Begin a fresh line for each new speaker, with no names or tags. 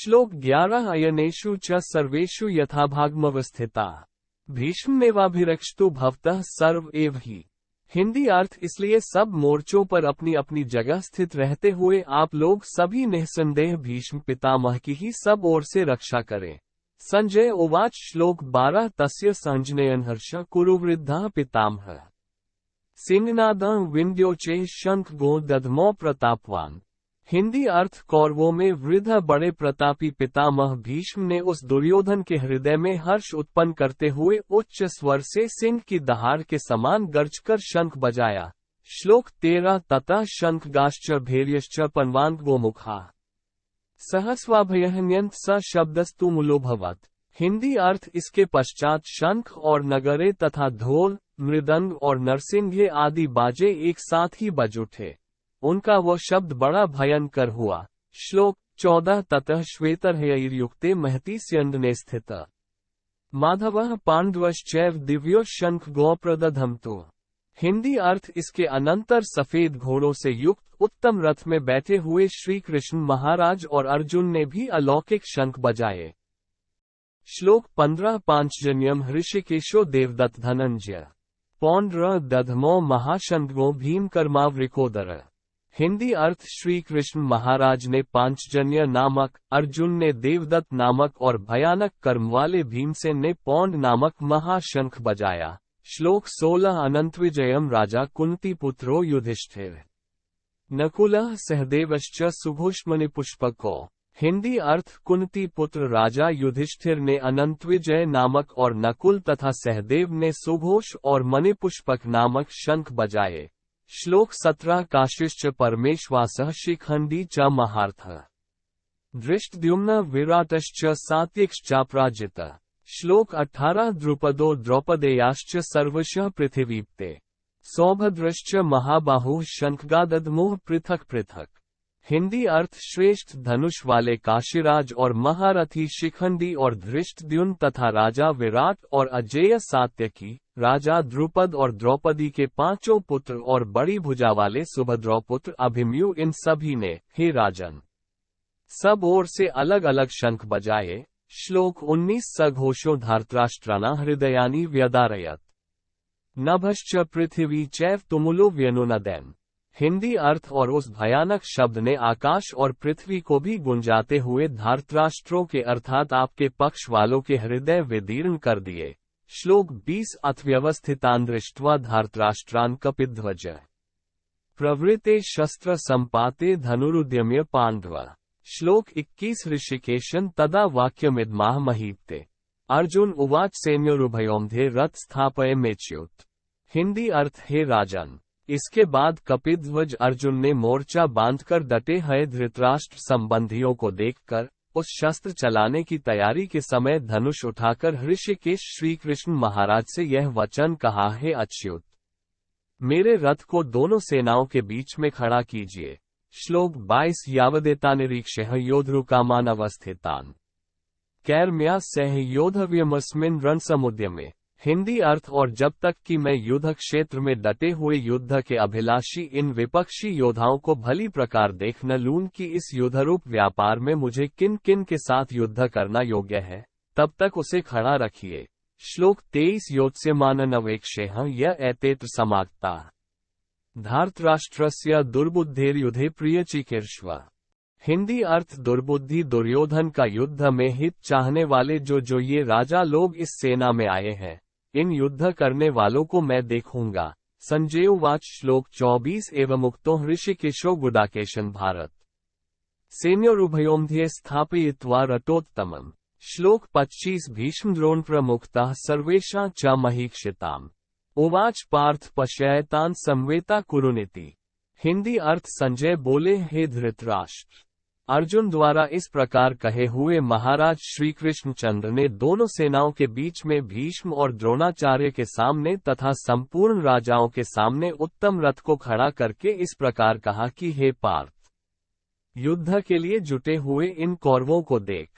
श्लोक 11 अयनेषु च सर्वेषु यथाभागमवस्थिता भीष्मेवाभिरक्षतु भवतः सर्व एव ही। हिंदी अर्थ इसलिए सब मोर्चों पर अपनी अपनी जगह स्थित रहते हुए आप लोग सभी निःसंदेह भीष्म पितामह की ही सब ओर से रक्षा करें। संजय उवाच श्लोक 12 तस्य संजनयन् हर्ष कुरुवृद्धः पितामहः सिंहनादं विंध्योचे शंख गो दधमो प्रतापवान। हिंदी अर्थ कौरवों में वृद्ध बड़े प्रतापी पितामह भीष्म ने उस दुर्योधन के हृदय में हर्ष उत्पन्न करते हुए उच्च स्वर से सिंह की दहाड़ के समान गर्जकर शंख बजाया। श्लोक 13 ततः शंखगाश्च भैर्यश्च पन्वान् गोमुखा सहस्वाभयहन्यन्त स शब्दस्तु मूलोभवत्। हिंदी अर्थ इसके पश्चात शंख और नगरे तथा ढोल, मृदंग और नरसिंघे आदि बाजे एक साथ ही बज उठे। उनका वह शब्द बड़ा भयंकर हुआ। श्लोक 14 ततः श्वेतर्हयैर्युक्ते महति स्यन्दने स्थित माधवः पाण्डवश्चैव दिव्यो शंख गो प्रदधमतु। हिंदी अर्थ इसके अनंतर सफेद घोड़ों से युक्त उत्तम रथ में बैठे हुए श्री कृष्ण महाराज और अर्जुन ने भी अलौकिक शंख बजाए। श्लोक 15 पांचजन्यम ऋषिकेशो देवदत्त धनंजय पौंड्र दधमो महाशंखगो भीमकर्मावृकोदर। हिंदी अर्थ श्री कृष्ण महाराज ने पांचजन्य नामक, अर्जुन ने देवदत्त नामक और भयानक कर्म वाले भीमसेन ने पौंड नामक महाशंख बजाया। श्लोक 16 अनंतविजयम राजा कुंती पुत्रो युधिष्ठिर नकुलः सहदेवश्च सुघोषमणिपुष्पको। हिंदी अर्थ कुंती पुत्र राजा युधिष्ठिर ने अनंतविजय नामक और नकुल तथा सहदेव ने सुघोष और मणिपुष्पक नामक शंख बजाए। श्लोक 17 काशिश्च परमेश्वासः शिखंडी च महार्थः धृष्टद्युम्न विराटश्च सात्यकिश्चापराजित। श्लोक 18 द्रुपदो द्रौपदेयाश्च सर्वशः पृथिवीप्ते सौभद्रश्च महाबाहुः शंखगादधमुः पृथक पृथक। हिंदी अर्थ श्रेष्ठ धनुष वाले काशीराज और महारथी शिखंडी और धृष्टद्युम्न तथा राजा विराट और अजेय सात्यकी, राजा द्रुपद और द्रौपदी के पांचों पुत्र और बड़ी भुजा वाले सुभद्रौपुत्र अभिमन्यु, इन सभी ने, हे राजन, सब ओर से अलग अलग शंख बजाए। श्लोक 19 सघोषो धार्तराष्ट्राणा हृदयानि व्यदारयत् नभश्च पृथिवी चैव तुमुलो व्यनुनदैन्। हिंदी अर्थ और उस भयानक शब्द ने आकाश और पृथ्वी को भी गुंजाते हुए धार्तराष्ट्रों के अर्थात आपके पक्ष वालों के हृदय विदीर्ण कर दिए। श्लोक 20 अथव्यवस्थितान् दृष्ट्वा धार्तराष्ट्रान् कपिध्वज प्रवृते शस्त्र संपाते धनुरुद्यम्य पांडव। श्लोक 21 ऋषिकेशन तदा वाक्यमिदमाह महीपते अर्जुन उवाच सैन्योरुभयोर्मध्ये रथ स्थापय मेच्युत। हिंदी अर्थ हे राजन। इसके बाद कपिध्वज अर्जुन ने मोर्चा बांधकर डटे हुए धृतराष्ट्र संबंधियों को देखकर उस शस्त्र चलाने की तैयारी के समय धनुष उठाकर ऋषिकेश श्री कृष्ण महाराज से यह वचन कहा, हे अच्युत, मेरे रथ को दोनों सेनाओं के बीच में खड़ा कीजिए। श्लोक 22 यावदेतानिरीक्ष्य योद्धृकामान् अवस्थितान् कैर्म्या सह योद्धव्यमस्मिन् रणसमुद्यमे। हिंदी अर्थ और जब तक कि मैं युद्ध क्षेत्र में डटे हुए युद्ध के अभिलाषी इन विपक्षी योद्धाओं को भली प्रकार देख न लूं कि इस युद्धरूप व्यापार में मुझे किन किन के साथ युद्ध करना योग्य है, तब तक उसे खड़ा रखिए। श्लोक 23 योत्स्यमाननवेक्षेह य एतेत्र समागता धार्तराष्ट्रस्य दुर्बुद्धेर्युधे प्रियचिकीर्ष्व। हिंदी अर्थ दुर्बुद्धि दुर्योधन का युद्ध में हित चाहने वाले जो ये राजा लोग इस सेना में आए हैं, इन युद्ध करने वालों को मैं देखूंगा। संजय उवाच श्लोक 24 एवं उक्तो ऋषिकेशो गुडाकेशन भारत सैन्योरुभयोर्मध्ये स्थापयित्वा रटोत्तमम्। श्लोक 25 भीष्म द्रोण प्रमुखतः सर्वेषां च महीक्षिताम् उवाच पार्थ पश्यतान् संवेता कुरुनीति। हिंदी अर्थ संजय बोले, हे धृतराष्ट्र, अर्जुन द्वारा इस प्रकार कहे हुए महाराज श्री कृष्णचंद्र ने दोनों सेनाओं के बीच में भीष्म और द्रोणाचार्य के सामने तथा संपूर्ण राजाओं के सामने उत्तम रथ को खड़ा करके इस प्रकार कहा कि हे पार्थ, युद्ध के लिए जुटे हुए इन कौरवों को देख।